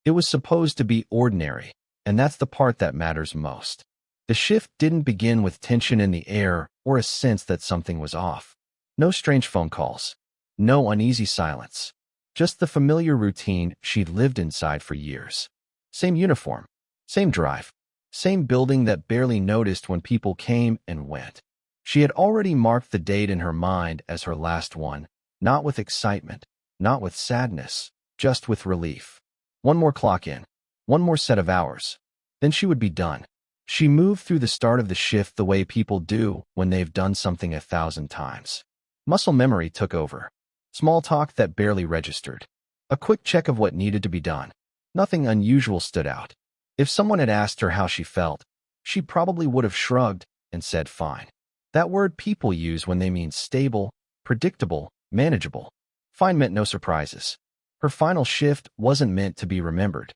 It was supposed to be ordinary, and that's the part that matters most. The shift didn't begin with tension in the air or a sense that something was off. No strange phone calls. No uneasy silence. Just the familiar routine she'd lived inside for years. Same uniform. Same drive. Same building that barely noticed when people came and went. She had already marked the date in her mind as her last one, not with excitement, not with sadness, just with relief. One more clock in. One more set of hours. Then she would be done. She moved through the start of the shift the way people do when they've done something 1,000 times. Muscle memory took over. Small talk that barely registered. A quick check of what needed to be done. Nothing unusual stood out. If someone had asked her how she felt, she probably would have shrugged and said fine. That word people use when they mean stable, predictable, manageable. Fine meant no surprises. Her final shift wasn't meant to be remembered.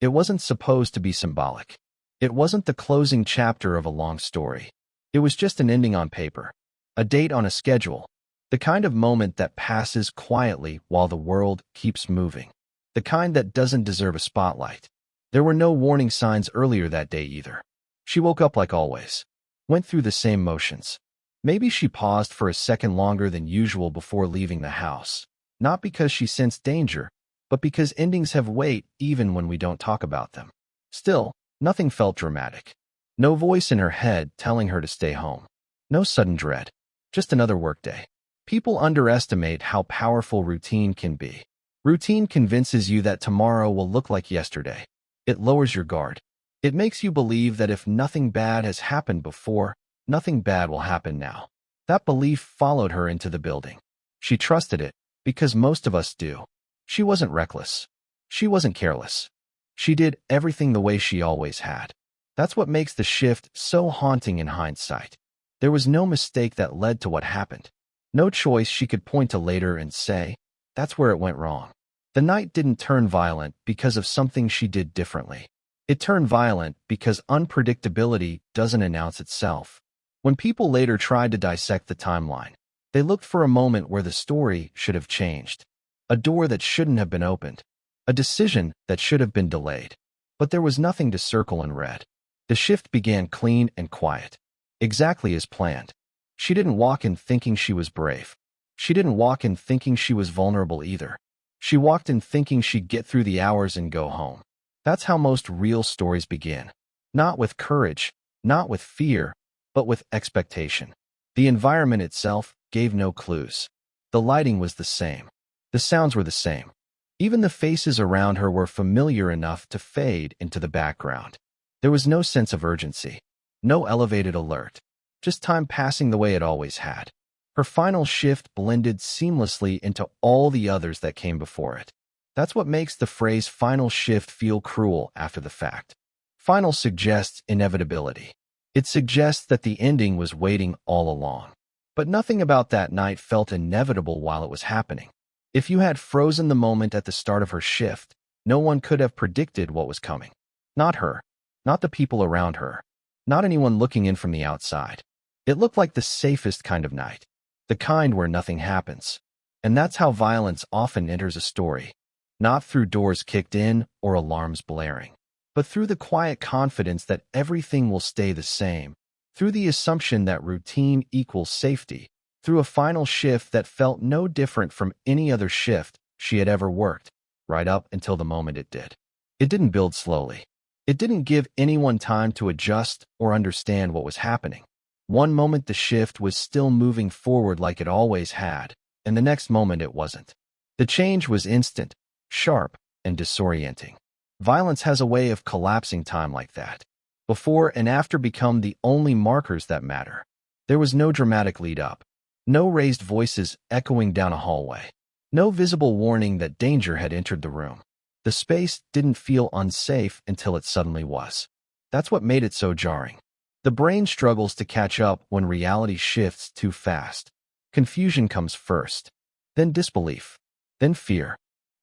It wasn't supposed to be symbolic. It wasn't the closing chapter of a long story. It was just an ending on paper. A date on a schedule. The kind of moment that passes quietly while the world keeps moving. The kind that doesn't deserve a spotlight. There were no warning signs earlier that day either. She woke up like always. Went through the same motions. Maybe she paused for a second longer than usual before leaving the house. Not because she sensed danger, but because endings have weight even when we don't talk about them. Still, nothing felt dramatic. No voice in her head telling her to stay home. No sudden dread. Just another workday. People underestimate how powerful routine can be. Routine convinces you that tomorrow will look like yesterday. It lowers your guard. It makes you believe that if nothing bad has happened before, nothing bad will happen now. That belief followed her into the building. She trusted it, because most of us do. She wasn't reckless. She wasn't careless. She did everything the way she always had. That's what makes the shift so haunting in hindsight. There was no mistake that led to what happened. No choice she could point to later and say, that's where it went wrong. The night didn't turn violent because of something she did differently. It turned violent because unpredictability doesn't announce itself. When people later tried to dissect the timeline, they looked for a moment where the story should have changed. A door that shouldn't have been opened. A decision that should have been delayed. But there was nothing to circle in red. The shift began clean and quiet. Exactly as planned. She didn't walk in thinking she was brave. She didn't walk in thinking she was vulnerable either. She walked in thinking she'd get through the hours and go home. That's how most real stories begin. Not with courage, not with fear, but with expectation. The environment itself gave no clues. The lighting was the same. The sounds were the same. Even the faces around her were familiar enough to fade into the background. There was no sense of urgency. No elevated alert. Just time passing the way it always had. Her final shift blended seamlessly into all the others that came before it. That's what makes the phrase final shift feel cruel after the fact. Final suggests inevitability. It suggests that the ending was waiting all along. But nothing about that night felt inevitable while it was happening. If you had frozen the moment at the start of her shift, no one could have predicted what was coming. Not her. Not the people around her. Not anyone looking in from the outside. It looked like the safest kind of night. The kind where nothing happens. And that's how violence often enters a story. Not through doors kicked in or alarms blaring, but through the quiet confidence that everything will stay the same, through the assumption that routine equals safety, through a final shift that felt no different from any other shift she had ever worked, right up until the moment it did. It didn't build slowly. It didn't give anyone time to adjust or understand what was happening. One moment the shift was still moving forward like it always had, and the next moment it wasn't. The change was instant, sharp, and disorienting. Violence has a way of collapsing time like that. Before and after become the only markers that matter. There was no dramatic lead-up. No raised voices echoing down a hallway. No visible warning that danger had entered the room. The space didn't feel unsafe until it suddenly was. That's what made it so jarring. The brain struggles to catch up when reality shifts too fast. Confusion comes first, then disbelief, then fear.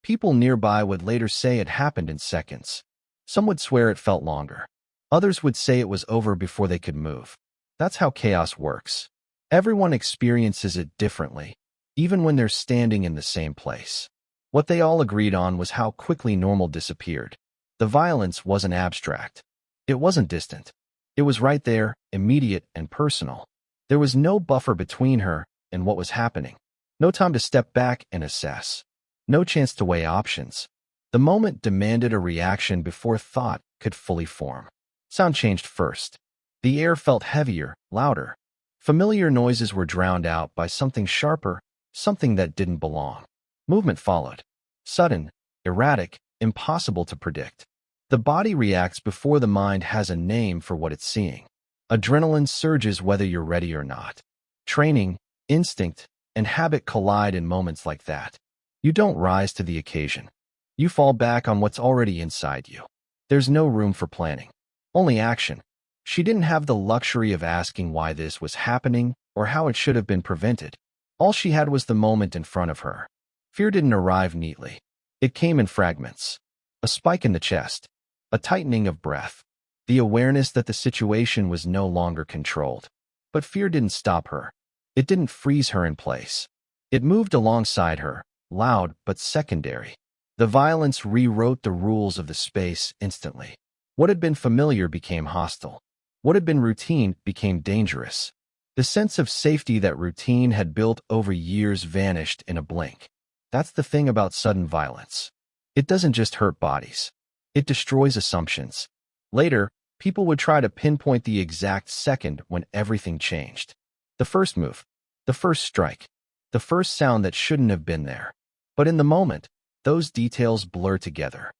People nearby would later say it happened in seconds. Some would swear it felt longer. Others would say it was over before they could move. That's how chaos works. Everyone experiences it differently, even when they're standing in the same place. What they all agreed on was how quickly normal disappeared. The violence wasn't abstract. It wasn't distant. It was right there, immediate and personal. There was no buffer between her and what was happening. No time to step back and assess. No chance to weigh options. The moment demanded a reaction before thought could fully form. Sound changed first. The air felt heavier, louder. Familiar noises were drowned out by something sharper, something that didn't belong. Movement followed. Sudden, erratic, impossible to predict. The body reacts before the mind has a name for what it's seeing. Adrenaline surges whether you're ready or not. Training, instinct, and habit collide in moments like that. You don't rise to the occasion. You fall back on what's already inside you. There's no room for planning. Only action. She didn't have the luxury of asking why this was happening or how it should have been prevented. All she had was the moment in front of her. Fear didn't arrive neatly. It came in fragments. A spike in the chest. A tightening of breath. The awareness that the situation was no longer controlled. But fear didn't stop her. It didn't freeze her in place. It moved alongside her, loud but secondary. The violence rewrote the rules of the space instantly. What had been familiar became hostile. What had been routine became dangerous. The sense of safety that routine had built over years vanished in a blink. That's the thing about sudden violence. It doesn't just hurt bodies. It destroys assumptions. Later, people would try to pinpoint the exact second when everything changed. The first move, the first strike, the first sound that shouldn't have been there. But in the moment, those details blur together.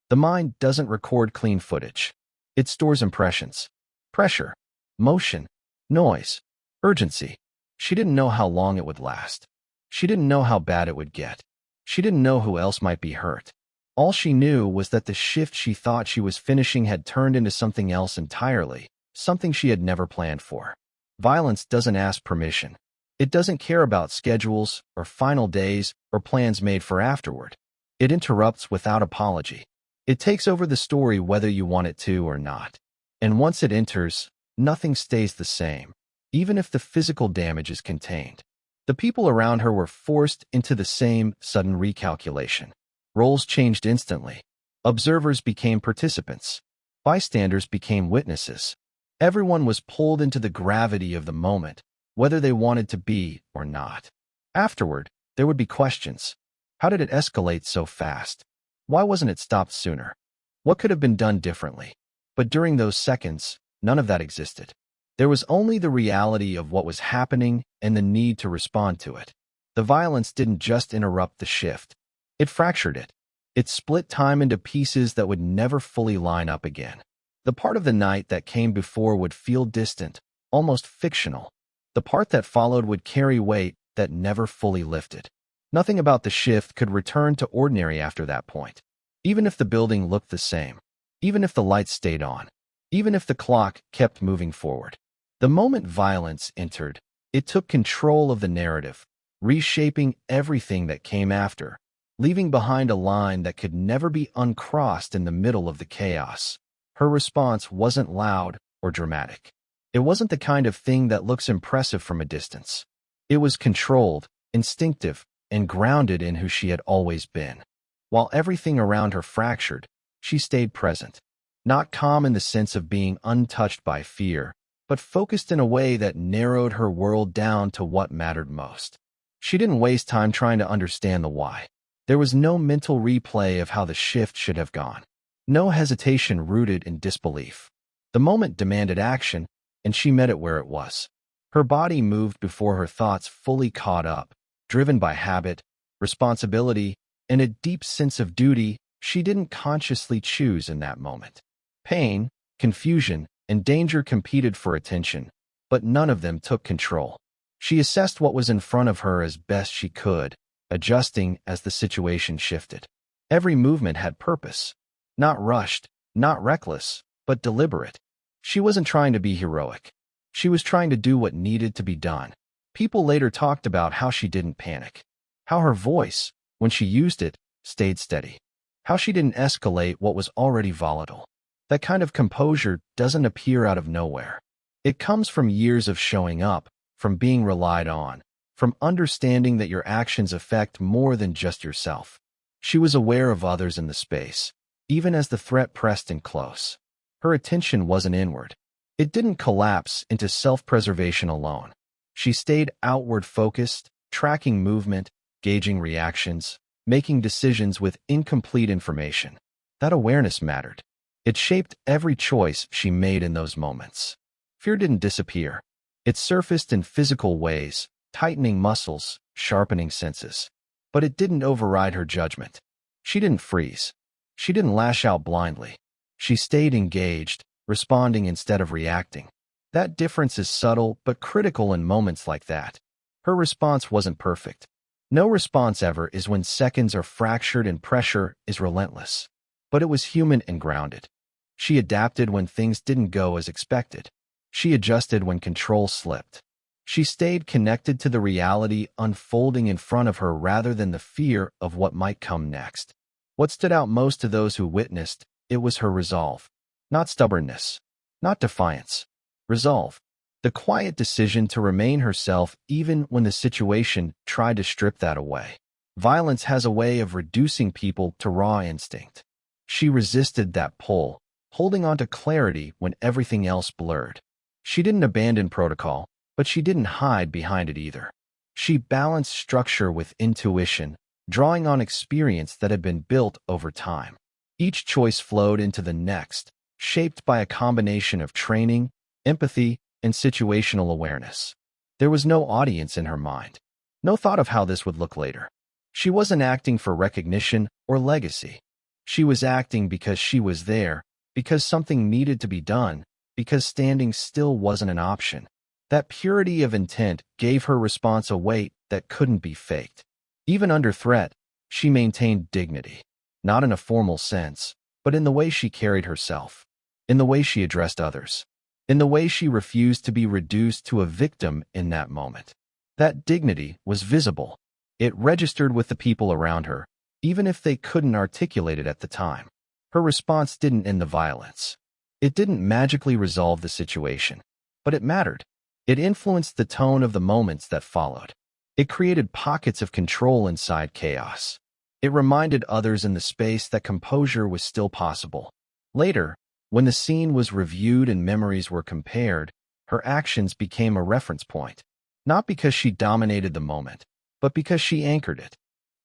The mind doesn't record clean footage. It stores impressions. Pressure, motion, noise, urgency. She didn't know how long it would last. She didn't know how bad it would get. She didn't know who else might be hurt. All she knew was that the shift she thought she was finishing had turned into something else entirely, something she had never planned for. Violence doesn't ask permission. It doesn't care about schedules or final days or plans made for afterward. It interrupts without apology. It takes over the story whether you want it to or not. And once it enters, nothing stays the same, even if the physical damage is contained. The people around her were forced into the same sudden recalculation. Roles changed instantly. Observers became participants. Bystanders became witnesses. Everyone was pulled into the gravity of the moment, whether they wanted to be or not. Afterward, there would be questions. How did it escalate so fast? Why wasn't it stopped sooner? What could have been done differently? But during those seconds, none of that existed. There was only the reality of what was happening and the need to respond to it. The violence didn't just interrupt the shift. It fractured it. It split time into pieces that would never fully line up again. The part of the night that came before would feel distant, almost fictional. The part that followed would carry weight that never fully lifted. Nothing about the shift could return to ordinary after that point. Even if the building looked the same. Even if the lights stayed on. Even if the clock kept moving forward. The moment violence entered, it took control of the narrative, reshaping everything that came after, leaving behind a line that could never be uncrossed in the middle of the chaos. Her response wasn't loud or dramatic. It wasn't the kind of thing that looks impressive from a distance. It was controlled, instinctive, and grounded in who she had always been. While everything around her fractured, she stayed present. Not calm in the sense of being untouched by fear, but focused in a way that narrowed her world down to what mattered most. She didn't waste time trying to understand the why. There was no mental replay of how the shift should have gone. No hesitation rooted in disbelief. The moment demanded action, and she met it where it was. Her body moved before her thoughts fully caught up, driven by habit, responsibility, and a deep sense of duty she didn't consciously choose in that moment. Pain, confusion, and danger competed for attention, but none of them took control. She assessed what was in front of her as best she could, adjusting as the situation shifted. Every movement had purpose. Not rushed, not reckless, but deliberate. She wasn't trying to be heroic. She was trying to do what needed to be done. People later talked about how she didn't panic. How her voice, when she used it, stayed steady. How she didn't escalate what was already volatile. That kind of composure doesn't appear out of nowhere. It comes from years of showing up, from being relied on, from understanding that your actions affect more than just yourself. She was aware of others in the space, even as the threat pressed in close. Her attention wasn't inward. It didn't collapse into self-preservation alone. She stayed outward-focused, tracking movement, gauging reactions, making decisions with incomplete information. That awareness mattered. It shaped every choice she made in those moments. Fear didn't disappear. It surfaced in physical ways, tightening muscles, sharpening senses. But it didn't override her judgment. She didn't freeze. She didn't lash out blindly. She stayed engaged, responding instead of reacting. That difference is subtle but critical in moments like that. Her response wasn't perfect. No response ever is when seconds are fractured and pressure is relentless. But it was human and grounded. She adapted when things didn't go as expected. She adjusted when control slipped. She stayed connected to the reality unfolding in front of her rather than the fear of what might come next. What stood out most to those who witnessed it was her resolve. Not stubbornness. Not defiance. Resolve. The quiet decision to remain herself even when the situation tried to strip that away. Violence has a way of reducing people to raw instinct. She resisted that pull, holding on to clarity when everything else blurred. She didn't abandon protocol, but she didn't hide behind it either. She balanced structure with intuition, drawing on experience that had been built over time. Each choice flowed into the next, shaped by a combination of training, empathy, and situational awareness. There was no audience in her mind, no thought of how this would look later. She wasn't acting for recognition or legacy. She was acting because she was there, because something needed to be done, because standing still wasn't an option. That purity of intent gave her response a weight that couldn't be faked. Even under threat, she maintained dignity, not in a formal sense, but in the way she carried herself, in the way she addressed others, in the way she refused to be reduced to a victim in that moment. That dignity was visible. It registered with the people around her, even if they couldn't articulate it at the time. Her response didn't end the violence. It didn't magically resolve the situation, but it mattered. It influenced the tone of the moments that followed. It created pockets of control inside chaos. It reminded others in the space that composure was still possible. Later, when the scene was reviewed and memories were compared, her actions became a reference point, not because she dominated the moment, but because she anchored it.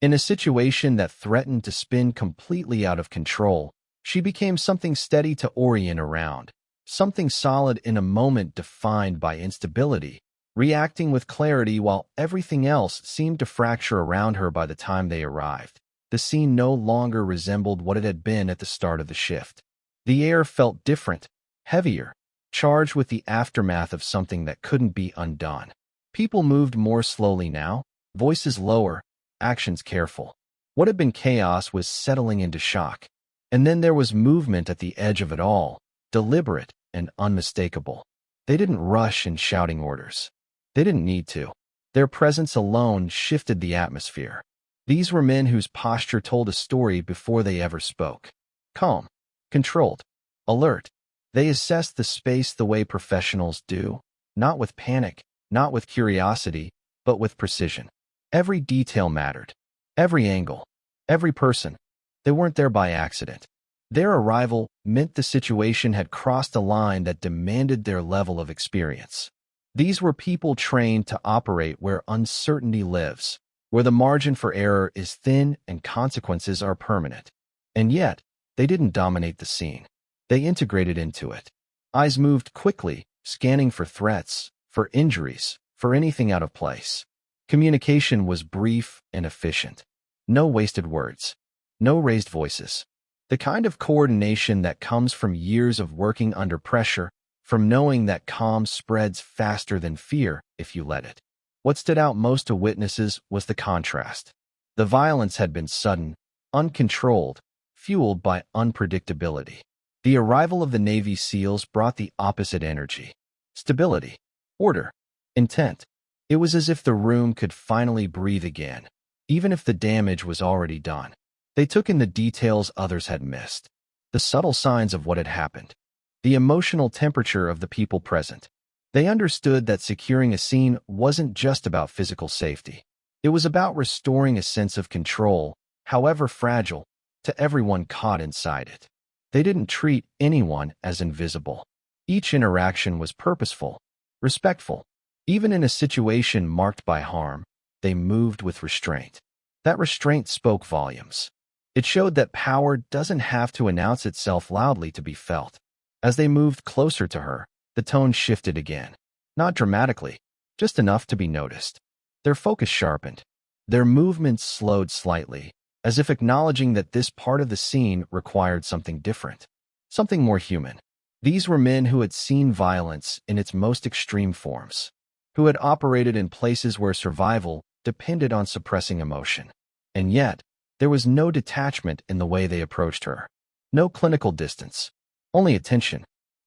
In a situation that threatened to spin completely out of control, she became something steady to orient around, something solid in a moment defined by instability, reacting with clarity while everything else seemed to fracture around her by the time they arrived. The scene no longer resembled what it had been at the start of the shift. The air felt different, heavier, charged with the aftermath of something that couldn't be undone. People moved more slowly now, voices lower, actions careful. What had been chaos was settling into shock. And then there was movement at the edge of it all, deliberate and unmistakable. They didn't rush in shouting orders. They didn't need to. Their presence alone shifted the atmosphere. These were men whose posture told a story before they ever spoke. Calm, controlled, alert. They assessed the space the way professionals do, not with panic, not with curiosity, but with precision. Every detail mattered. Every angle. Every person. They weren't there by accident. Their arrival meant the situation had crossed a line that demanded their level of experience. These were people trained to operate where uncertainty lives, where the margin for error is thin and consequences are permanent. And yet, they didn't dominate the scene. They integrated into it. Eyes moved quickly, scanning for threats, for injuries, for anything out of place. Communication was brief and efficient. No wasted words. No raised voices. The kind of coordination that comes from years of working under pressure, from knowing that calm spreads faster than fear if you let it. What stood out most to witnesses was the contrast. The violence had been sudden, uncontrolled, fueled by unpredictability. The arrival of the Navy SEALs brought the opposite energy. Stability, order, intent. It was as if the room could finally breathe again, even if the damage was already done. They took in the details others had missed, the subtle signs of what had happened, the emotional temperature of the people present. They understood that securing a scene wasn't just about physical safety. It was about restoring a sense of control, however fragile, to everyone caught inside it. They didn't treat anyone as invisible. Each interaction was purposeful, respectful. Even in a situation marked by harm, they moved with restraint. That restraint spoke volumes. It showed that power doesn't have to announce itself loudly to be felt. As they moved closer to her, the tone shifted again. Not dramatically, just enough to be noticed. Their focus sharpened. Their movements slowed slightly, as if acknowledging that this part of the scene required something different, something more human. These were men who had seen violence in its most extreme forms, who had operated in places where survival depended on suppressing emotion. And yet, there was no detachment in the way they approached her. No clinical distance, only attention.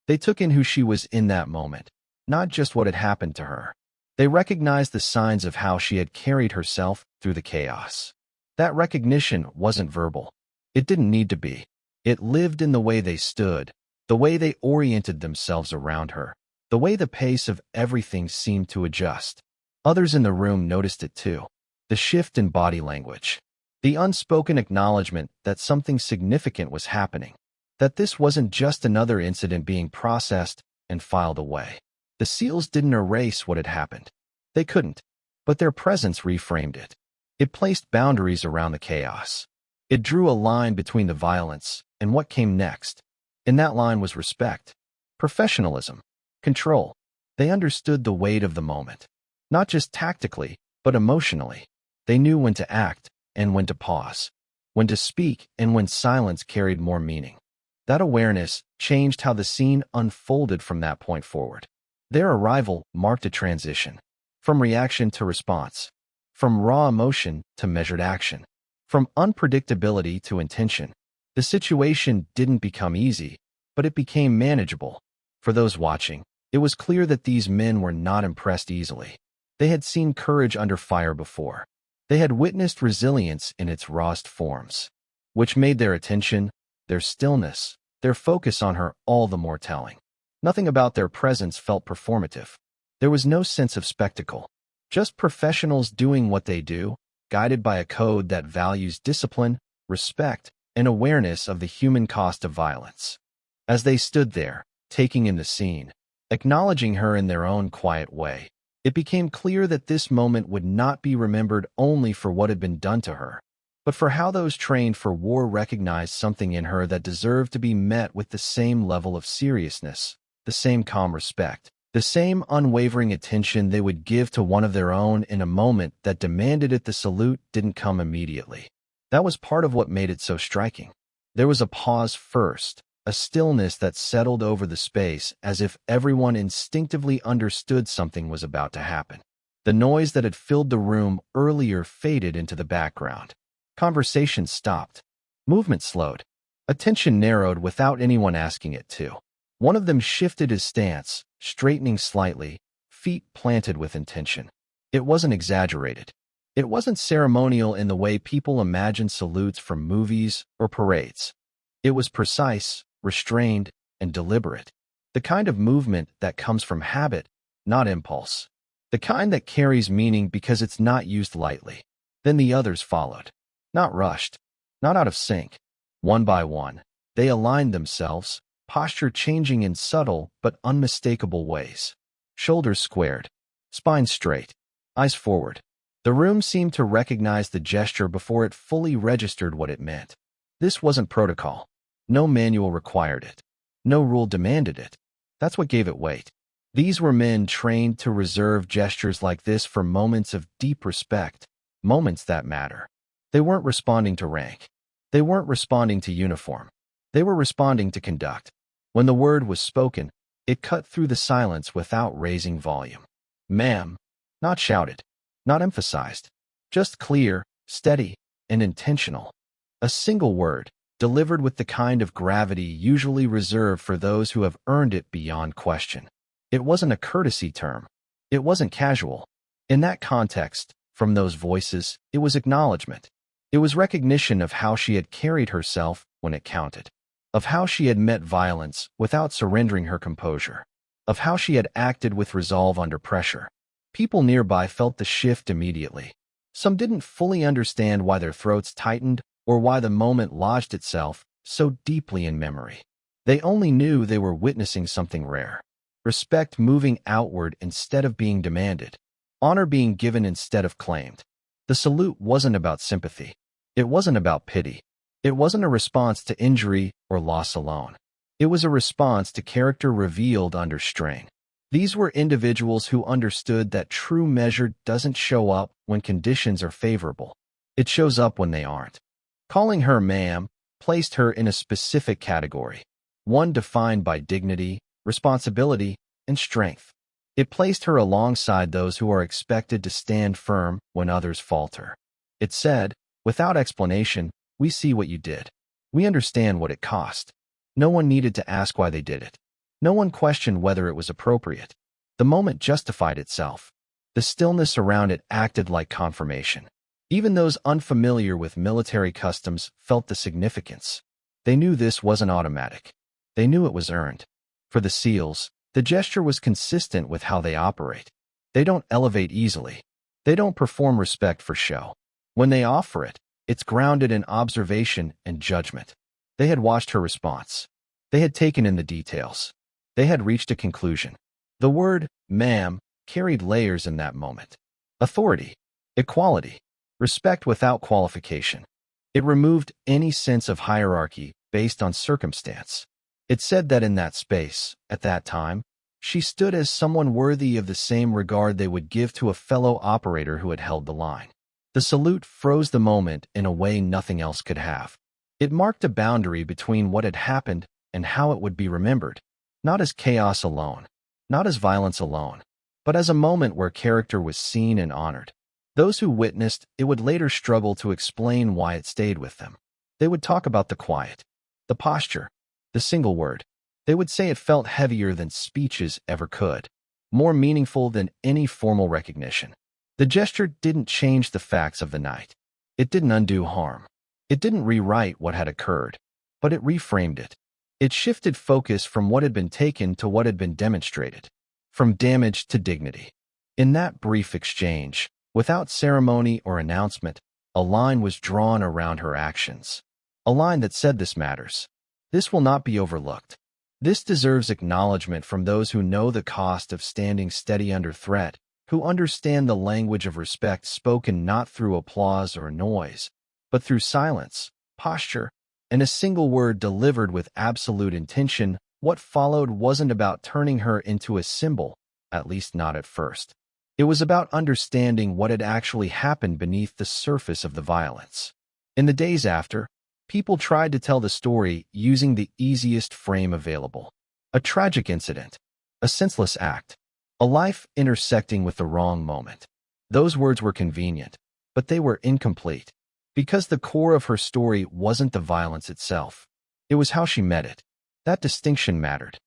They took in who she was in that moment, not just what had happened to her. They recognized the signs of how she had carried herself through the chaos. That recognition wasn't verbal. It didn't need to be. It lived in the way they stood, the way they oriented themselves around her, the way the pace of everything seemed to adjust. Others in the room noticed it too. The shift in body language. The unspoken acknowledgement that something significant was happening. That this wasn't just another incident being processed and filed away. The seals didn't erase what had happened. They couldn't. But their presence reframed it. It placed boundaries around the chaos. It drew a line between the violence and what came next. And that line was respect, professionalism, control. They understood the weight of the moment. Not just tactically, but emotionally. They knew when to act and when to pause, when to speak and when silence carried more meaning. That awareness changed how the scene unfolded from that point forward. Their arrival marked a transition, from reaction to response, from raw emotion to measured action, from unpredictability to intention. The situation didn't become easy, but it became manageable. For those watching, it was clear that these men were not impressed easily. They had seen courage under fire before. They had witnessed resilience in its rawest forms, which made their attention, their stillness, their focus on her all the more telling. Nothing about their presence felt performative. There was no sense of spectacle. Just professionals doing what they do, guided by a code that values discipline, respect, and awareness of the human cost of violence. As they stood there, taking in the scene, acknowledging her in their own quiet way, it became clear that this moment would not be remembered only for what had been done to her, but for how those trained for war recognized something in her that deserved to be met with the same level of seriousness, the same calm respect, the same unwavering attention they would give to one of their own in a moment that demanded it. The salute didn't come immediately. That was part of what made it so striking. There was a pause first, a stillness that settled over the space as if everyone instinctively understood something was about to happen. The noise that had filled the room earlier faded into the background. Conversation stopped. Movement slowed. Attention narrowed without anyone asking it to. One of them shifted his stance, straightening slightly, feet planted with intention. It wasn't exaggerated. It wasn't ceremonial in the way people imagine salutes from movies or parades. It was precise, restrained, and deliberate. The kind of movement that comes from habit, not impulse. The kind that carries meaning because it's not used lightly. Then the others followed. Not rushed, not out of sync. One by one, they aligned themselves, posture changing in subtle but unmistakable ways. Shoulders squared, spine straight, eyes forward. The room seemed to recognize the gesture before it fully registered what it meant. This wasn't protocol. No manual required it. No rule demanded it. That's what gave it weight. These were men trained to reserve gestures like this for moments of deep respect, moments that matter. They weren't responding to rank. They weren't responding to uniform. They were responding to conduct. When the word was spoken, it cut through the silence without raising volume. Ma'am. Not shouted. Not emphasized. Just clear, steady, and intentional. A single word, delivered with the kind of gravity usually reserved for those who have earned it beyond question. It wasn't a courtesy term. It wasn't casual. In that context, from those voices, it was acknowledgement. It was recognition of how she had carried herself when it counted, of how she had met violence without surrendering her composure, of how she had acted with resolve under pressure. People nearby felt the shift immediately. Some didn't fully understand why their throats tightened or why the moment lodged itself so deeply in memory. They only knew they were witnessing something rare. Respect moving outward instead of being demanded. Honor being given instead of claimed. The salute wasn't about sympathy. It wasn't about pity. It wasn't a response to injury or loss alone. It was a response to character revealed under strain. These were individuals who understood that true measure doesn't show up when conditions are favorable. It shows up when they aren't. Calling her ma'am placed her in a specific category, one defined by dignity, responsibility, and strength. It placed her alongside those who are expected to stand firm when others falter. It said, without explanation, we see what you did. We understand what it cost. No one needed to ask why they did it. No one questioned whether it was appropriate. The moment justified itself. The stillness around it acted like confirmation. Even those unfamiliar with military customs felt the significance. They knew this wasn't automatic. They knew it was earned. For the SEALs, the gesture was consistent with how they operate. They don't elevate easily. They don't perform respect for show. When they offer it, it's grounded in observation and judgment. They had watched her response. They had taken in the details. They had reached a conclusion. The word, ma'am, carried layers in that moment. Authority, equality, respect without qualification. It removed any sense of hierarchy based on circumstance. It said that in that space, at that time, she stood as someone worthy of the same regard they would give to a fellow operator who had held the line. The salute froze the moment in a way nothing else could have. It marked a boundary between what had happened and how it would be remembered, not as chaos alone, not as violence alone, but as a moment where character was seen and honored. Those who witnessed it would later struggle to explain why it stayed with them. They would talk about the quiet, the posture, the single word. They would say it felt heavier than speeches ever could, more meaningful than any formal recognition. The gesture didn't change the facts of the night. It didn't undo harm. It didn't rewrite what had occurred, but it reframed it. It shifted focus from what had been taken to what had been demonstrated, from damage to dignity. In that brief exchange, without ceremony or announcement, a line was drawn around her actions. A line that said this matters. This will not be overlooked. This deserves acknowledgement from those who know the cost of standing steady under threat, who understand the language of respect spoken not through applause or noise, but through silence, posture, and a single word delivered with absolute intention. What followed wasn't about turning her into a symbol, at least not at first. It was about understanding what had actually happened beneath the surface of the violence. In the days after, people tried to tell the story using the easiest frame available. A tragic incident, a senseless act, a life intersecting with the wrong moment. Those words were convenient, but they were incomplete. Because the core of her story wasn't the violence itself. It was how she met it. That distinction mattered.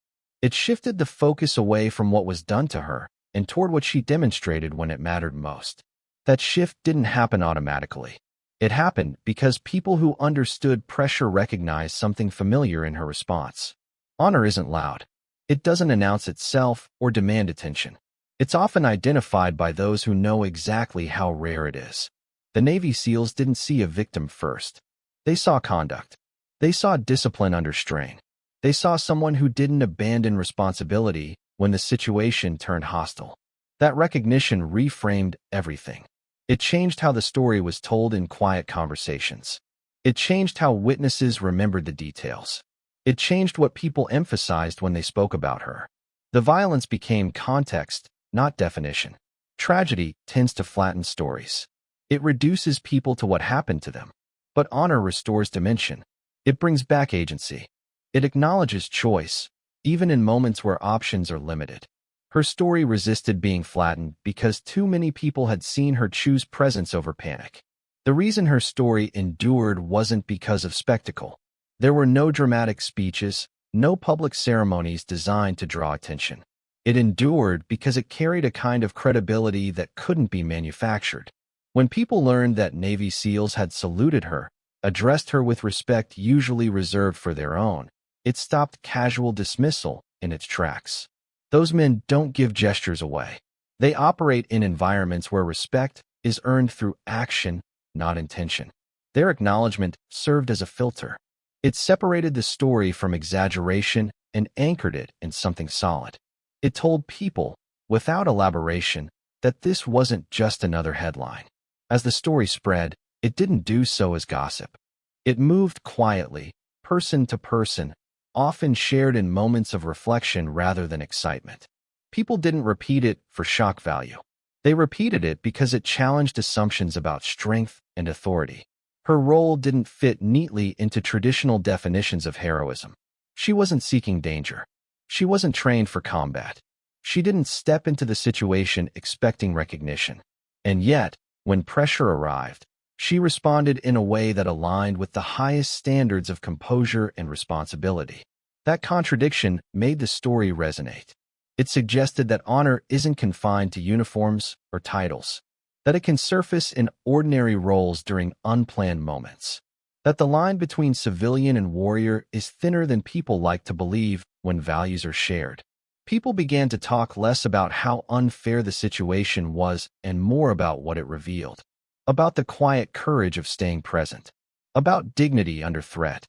It shifted the focus away from what was done to her and toward what she demonstrated when it mattered most. That shift didn't happen automatically. It happened because people who understood pressure recognized something familiar in her response. Honor isn't loud. It doesn't announce itself or demand attention. It's often identified by those who know exactly how rare it is. The Navy SEALs didn't see a victim first. They saw conduct. They saw discipline under strain. They saw someone who didn't abandon responsibility when the situation turned hostile. That recognition reframed everything. It changed how the story was told in quiet conversations. It changed how witnesses remembered the details. It changed what people emphasized when they spoke about her. The violence became context, not definition. Tragedy tends to flatten stories. It reduces people to what happened to them. But honor restores dimension. It brings back agency. It acknowledges choice, even in moments where options are limited. Her story resisted being flattened because too many people had seen her choose presence over panic. The reason her story endured wasn't because of spectacle. There were no dramatic speeches, no public ceremonies designed to draw attention. It endured because it carried a kind of credibility that couldn't be manufactured. When people learned that Navy SEALs had saluted her, addressed her with respect usually reserved for their own, it stopped casual dismissal in its tracks. Those men don't give gestures away. They operate in environments where respect is earned through action, not intention. Their acknowledgement served as a filter. It separated the story from exaggeration and anchored it in something solid. It told people, without elaboration, that this wasn't just another headline. As the story spread, it didn't do so as gossip. It moved quietly, person to person, often shared in moments of reflection rather than excitement. People didn't repeat it for shock value. They repeated it because it challenged assumptions about strength and authority. Her role didn't fit neatly into traditional definitions of heroism. She wasn't seeking danger. She wasn't trained for combat. She didn't step into the situation expecting recognition. And yet, when pressure arrived, she responded in a way that aligned with the highest standards of composure and responsibility. That contradiction made the story resonate. It suggested that honor isn't confined to uniforms or titles, that it can surface in ordinary roles during unplanned moments, that the line between civilian and warrior is thinner than people like to believe when values are shared. People began to talk less about how unfair the situation was and more about what it revealed, about the quiet courage of staying present, about dignity under threat,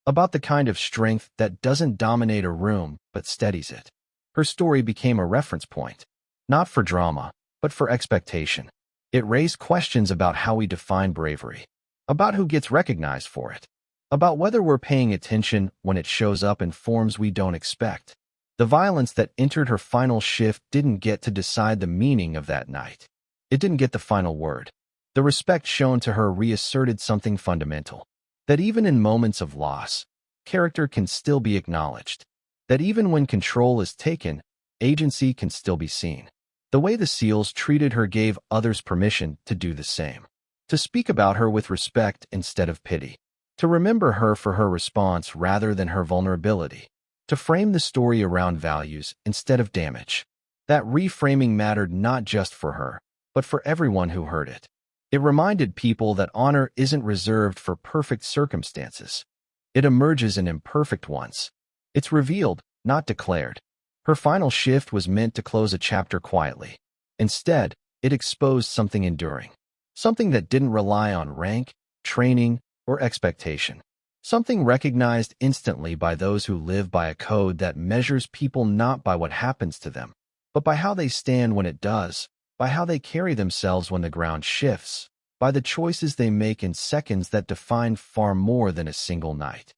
about the kind of strength that doesn't dominate a room but steadies it. Her story became a reference point, not for drama, but for expectation. It raised questions about how we define bravery, about who gets recognized for it, about whether we're paying attention when it shows up in forms we don't expect. The violence that entered her final shift didn't get to decide the meaning of that night. It didn't get the final word. The respect shown to her reasserted something fundamental, that even in moments of loss, character can still be acknowledged, that even when control is taken, agency can still be seen. The way the SEALs treated her gave others permission to do the same, to speak about her with respect instead of pity, to remember her for her response rather than her vulnerability, to frame the story around values instead of damage. That reframing mattered not just for her, but for everyone who heard it. It reminded people that honor isn't reserved for perfect circumstances. It emerges in imperfect ones. It's revealed, not declared. Her final shift was meant to close a chapter quietly. Instead, it exposed something enduring, something that didn't rely on rank, training, or expectation, something recognized instantly by those who live by a code that measures people not by what happens to them, but by how they stand when it does, by how they carry themselves when the ground shifts, by the choices they make in seconds that define far more than a single night.